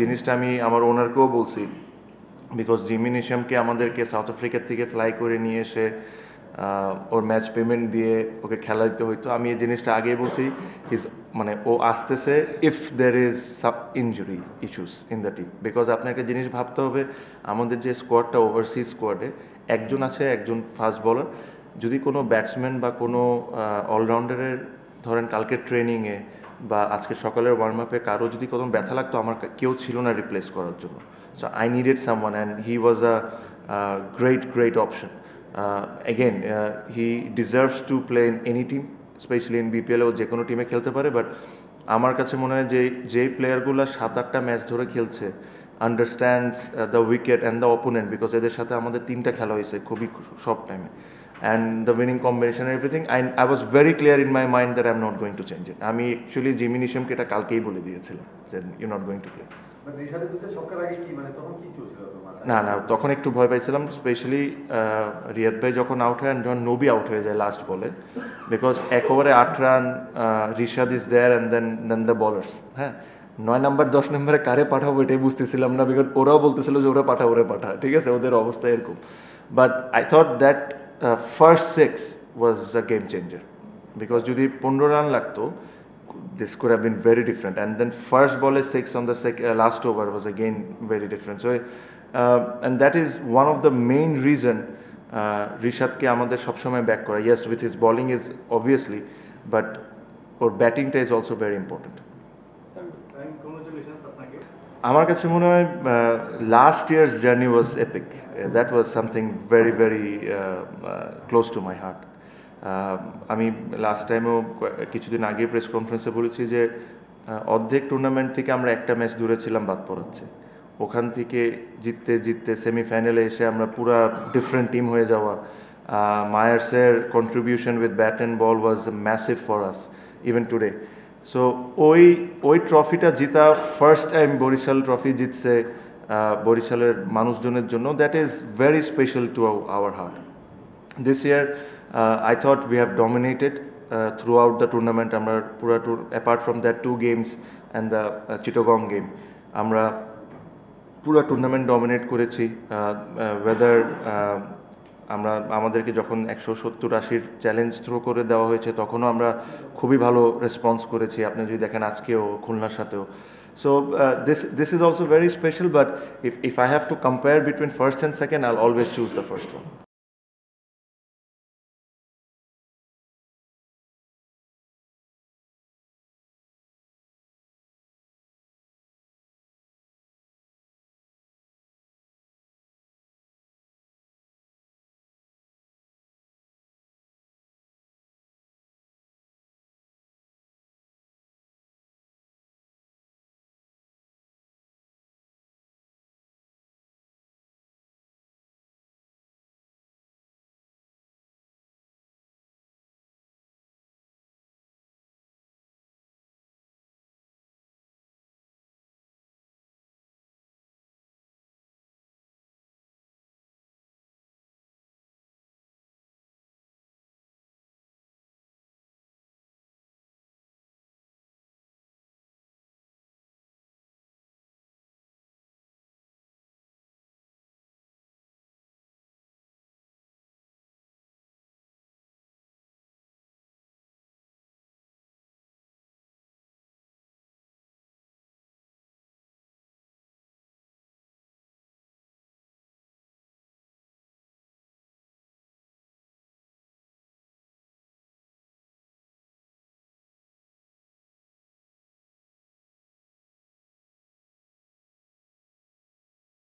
জিনিসটা আমি আমার ওনারকেও বলছি, বিকজ জিমি নিশামকে আমাদেরকে সাউথ আফ্রিকার থেকে ফ্লাই করে নিয়ে এসে ওর ম্যাচ পেমেন্ট দিয়ে ওকে খেলা দিতে হইতো। আমি এই জিনিসটা আগেই বলছি, মানে ও আসতেছে if there is injury issues in the team. Because আপনাকে জিনিস ভাবতে হবে, আমাদের যে স্কোয়াডটা ওভারসিজ স্কোয়াডে একজন আছে, একজন ফাস্ট বলার। যদি কোনো ব্যাটসম্যান বা কোনো অলরাউন্ডারের ধরেন কালকে ট্রেনিংয়ে বা আজকে সকালের ওয়ার্ম আপে কারো যদি কোনো ব্যথা লাগতো, আমার কেউ ছিল না রিপ্লেস করার জন্য। So I needed someone and he was a great option. Again, he deserves to play in any team, especially in BPL ও যে কোনো টিমে খেলতে পারে। বাট আমার কাছে মনে হয় যে প্লেয়ারগুলো 7-8টা ম্যাচ ধরে খেলছে, understands the wicket and the opponent, because এদের সাথে আমাদের 3টা খেলা হয়েছে খুবই শর্ট টাইমে, and the winning combination everything. I was very clear in my mind that I am not going to change it. আমি অ্যাকচুয়ালি জিমি নিশামকে এটা কালকেই বলে দিয়েছিলাম যে you not going to play. না না, তখন একটু ভয় পাইছিলাম, স্পেশালি রিয়াদ ভাই যখন আউট হয়, যখন নবী আউট হয়ে যায় লাস্ট বলে, বিকজ এক ওভারে 8 run, Rishad is there and then the bowlers. হ্যাঁ, 9 নাম্বার 10 নম্বরে কারে পাঠাবো এটাই বুঝতেছিলাম না, বিকজ ওরাও বলতেছিল যে ওরা পাঠা, ঠিক আছে, ওদের অবস্থা এরকম। But I thought that first 6 was a game changer, because যদি 15 রান লাগতো, this could have been very different. And then first ball is 6 on the last over was again very different. So and that is one of the main reason Rishadke amader sob shomoy back kora. Yes, with his bowling is obviously, but or batting is also very important. আমার কাছে মনে হয় last year's journey was epic. That was something very close to my heart. আমি last টাইমেও কিছুদিন আগে press কনফারেন্সে বলেছি যে অর্ধেক টুর্নামেন্ট থেকে আমরা একটা ম্যাচ দূরে ছিলাম বাদ পড়াচ্ছে, ওখান থেকে জিততে সেমিফাইনালে এসে আমরা পুরা ডিফারেন্ট টিম হয়ে যাওয়া। মায়ার্সের contribution with bat and ball was massive for us even today. So ওই ট্রফিটা জিতা, ফার্স্ট টাইম বরিশাল ট্রফি জিতছে বরিশালের মানুষজনের জন্য, that is very special to our heart. This year, I thought we have dominated throughout the tournament. Amra pura apart from that 2 games and the Chittagong game, amra pura tournament dominate করেছি। whether আমরা আমাদেরকে যখন 170-80 challenge throw করে দেওয়া হয়েছে, তখনও আমরা খুবই ভালো রেসপন্স করেছি। আপনি যদি দেখেন আজকেও খুলনার সাথেও। So this is also very special, but if I have to compare between first and second, I'll always choose the first one.